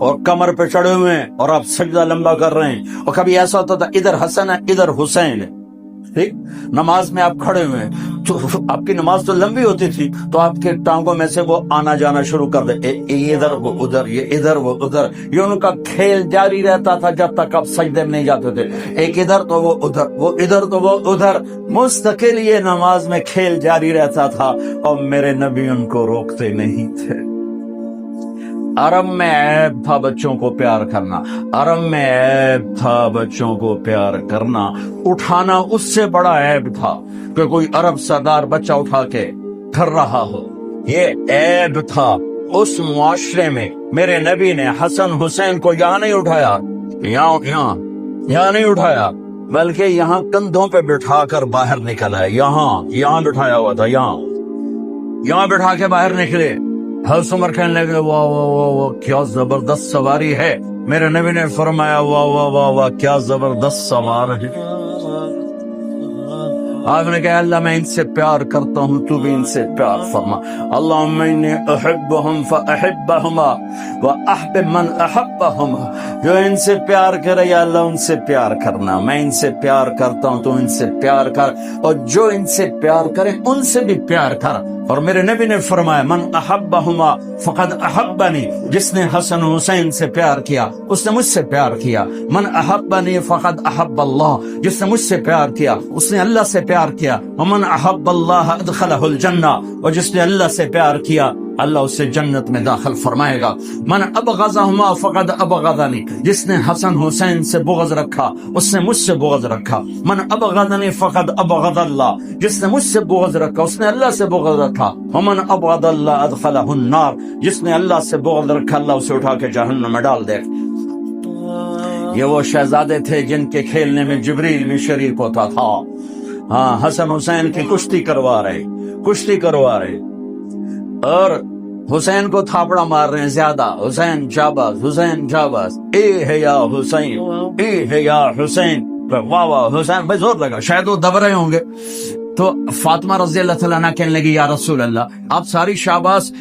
اور کمر پہ چڑھے ہوئے ہیں اور آپ سجدہ لمبا کر رہے ہیں. اور کبھی ایسا ہوتا تھا ادھر حسن ہے ادھر حسین ہے, ٹھیک, نماز میں آپ کھڑے ہوئے ہیں تو آپ کی نماز تو لمبی ہوتی تھی تو آپ کے ٹانگوں میں سے وہ آنا جانا شروع کر دے, ادھر وہ ادھر, یہ ادھر وہ ادھر, یہ ان کا کھیل جاری رہتا تھا جب تک آپ سجدے میں نہیں جاتے تھے. ایک ادھر تو وہ ادھر, وہ ادھر تو وہ ادھر, مستقل یہ نماز میں کھیل جاری رہتا تھا اور میرے نبی ان کو روکتے نہیں تھے. عرب میں عیب تھا بچوں کو پیار کرنا, عرب میں عیب تھا بچوں کو پیار کرنا, اٹھانا اس سے بڑا عیب تھا کہ کوئی عرب سردار بچہ اٹھا کے کر رہا ہو. یہ عیب تھا اس معاشرے میں. میرے نبی نے حسن حسین کو یہاں نہیں اٹھایا, یہاں نہیں اٹھایا, بلکہ یہاں کندھوں پہ بٹھا کر باہر نکلا ہے. یہاں بٹھایا ہوا تھا, یہاں بٹھا کے باہر نکلے. حضرت عمر کہنے لگے واہ واہ واہ واہ کیا زبردست سواری ہے. میرے نبی نے فرمایا واہ واہ واہ واہ کیا زبردست سوار ہے. آپ نے کہا اللہ میں ان سے پیار کرتا ہوں تو بھی ان سے پیار فرما. اللہم انی احبہم فاحبہما واحبب من احبہما. جو ان سے پیار کرے یا اللہ ان سے پیار کرنا. میں ان سے پیار کرتا ہوں تو ان سے پیار کر, اور جو ان سے پیار کرے ان سے بھی پیار کر. اور میرے نبی نے فرمایا من احبہما فقد احبنی. جس نے حسن حسین سے پیار کیا اس نے مجھ سے پیار کیا. من احبنی فقد احب اللہ. جس نے مجھ سے پیار کیا اس نے اللہ سے پیار کیا. ومن احب اللہ ادخلہ الجنہ. اور جس نے اللہ سے پیار کیا اللہ اسے جنت میں داخل فرمائے گا. من ابغضہما فقد ابغضنی. جس نے حسن حسین سے بغض رکھا اس نے مجھ سے بغض رکھا. من ابغضنی فقد ابغض اللہ. جس نے مجھ سے بغض رکھا اس نے اللہ سے بغض رکھا. ومن ابغض اللہ ادخلہ النار. جس نے اللہ سے بغض رکھا اللہ اسے اٹھا کے جہنم میں ڈال دے. یہ وہ شہزادے تھے جن کے کھیلنے میں جبریل بھی شریک ہوتا تھا. ہاں, حسن حسین کی کشتی کروا رہے اور حسین کو تھاپڑا مار رہے ہیں زیادہ. حسین جاباز, حسین جاباز, اے ہے یا حسین, اے ہے یا حسین, واہ واہ حسین. بھائی زور لگا, شاید وہ دب رہے ہوں گے. تو فاطمہ رضی اللہ تعالیٰ عنہ کہنے لگی یا رسول اللہ آپ ساری شاباش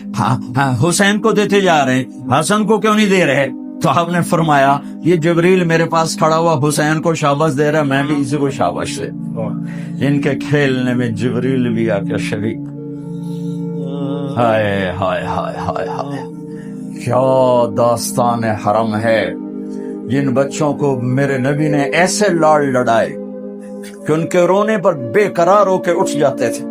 حسین کو دیتے جا رہے ہیں, حسن کو کیوں نہیں دے رہے؟ تو آپ نے فرمایا یہ جبریل میرے پاس کھڑا ہوا حسین کو شاباش دے رہا, میں بھی اسی کو شاباش دے. ان کے کھیلنے میں جبریل بھی آ کے شریک. ہائے ہائے ہائے ہائے ہائے, کیا داستان حرم ہے. جن بچوں کو میرے نبی نے ایسے لاڑ لڑائے کہ ان کے رونے پر بے قرار ہو کے اٹھ جاتے تھے.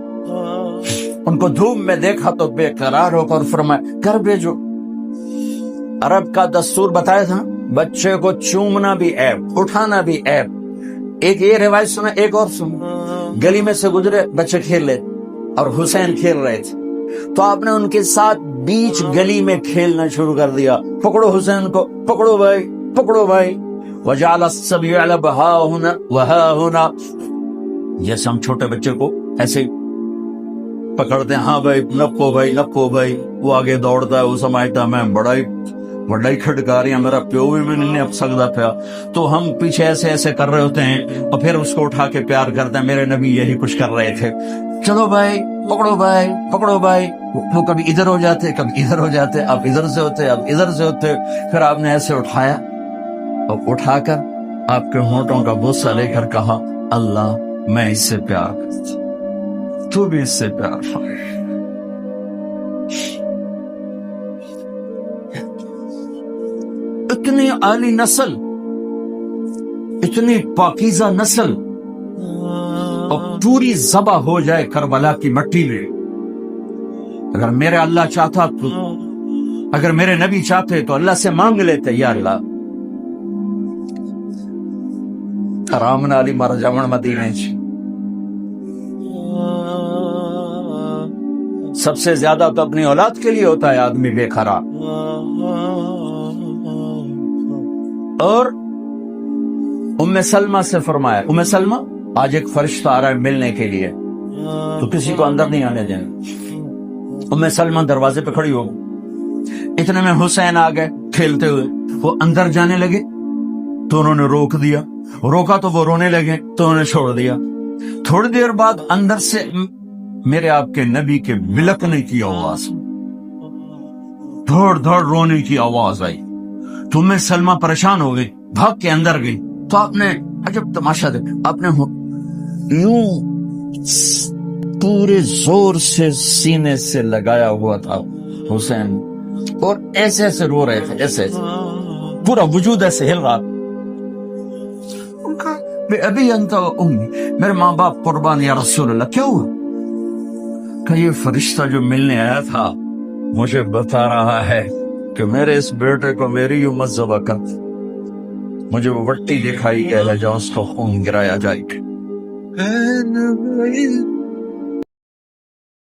ان کو دھوپ میں دیکھا تو بے قرار ہو کر فرمایا کر بھیجو. عرب کا دستور بتایا تھا بچے کو چومنا بھی عیب, اٹھانا بھی عیب. ایک یہ روایت سنا, ایک اور سن. گلی میں سے گزرے بچے کھیل رہے اور حسین کھیل رہے تھے تو آپ نے ان کے ساتھ بیچ گلی میں کھیلنا شروع کر دیا. پکڑو حسین کو, پکڑو بھائی, پکڑو بھائی. وجعل الصبي ها هنا وها هنا. جیسے ہم چھوٹے بچے کو ایسے پکڑتے ہیں, ہاں بھائی نپو بھائی, نپو بھائی. وہ آگے دوڑتا ہے, وہ سمجھتا میں بڑا ہی کھٹکاریاں میرا پیو بھی میں نہیں اب سکتا پیا. تو ہم پیچھے ایسے کر رہے ہوتے ہیں اور پھر اس کو اٹھا کے پیار کرتے ہیں. میرے نبی یہی کچھ کر رہے تھے. چلو بھائی, پکڑو بھائی, پکڑو بھائی. وہ کبھی ادھر ہو جاتے, کبھی ادھر ہو جاتے, اب ادھر سے ہوتے, اب ادھر سے ہوتے. پھر آپ نے ایسے اٹھایا اور اٹھا کر آپ کے ہونٹوں کا بوسہ لے کر کہا اللہ میں اس سے پیار کرتی, تو بھی اس سے پیار کر. اتنی عالی نسل, اتنی پاکیزہ نسل, اور پوری ذبح ہو جائے کربلا کی مٹی میں. اگر میرے اللہ چاہتا تو, اگر میرے نبی چاہتے تو اللہ سے مانگ لیتے یا اللہ آرام علی مارا جامن مدینے چ. سب سے زیادہ تو اپنی اولاد کے لیے ہوتا ہے آدمی بے قرار. اور ام سلمہ سے فرمایا, ام سلمہ آج ایک فرشتہ آ رہا ہے ملنے کے لیے تو کسی کو اندر نہیں آنے دینا. ام سلمہ دروازے پہ کھڑی ہو. اتنے میں حسین آ گئے کھیلتے ہوئے. وہ اندر جانے لگے تو انہوں نے روک دیا, روکا تو وہ رونے لگے تو انہوں نے چھوڑ دیا. تھوڑی دیر بعد اندر سے میرے آپ کے نبی کے بلکنے کی آواز, دھڑ دھڑ رونے کی آواز آئی. تو میں سلمہ پریشان ہو گئی, بھاگ کے اندر گئی. تو آپ نے عجب تماشا دے, آپ نے یوں پورے زور سے سینے سے لگایا ہوا تھا حسین, اور ایسے ایسے رو رہے تھے, ایسے ایسے پورا وجود ایسے ہل رہا. ابھی انت و امی, میرے ماں باپ قربان یا رسول اللہ. کیا ہوا؟ کہ یہ فرشتہ جو ملنے آیا تھا مجھے بتا رہا ہے کہ میرے اس بیٹے کو میری امت ذبح کر. مجھے وہ وٹی دکھائی گیا ہے جہاں اس کو خون گرایا جائے گا.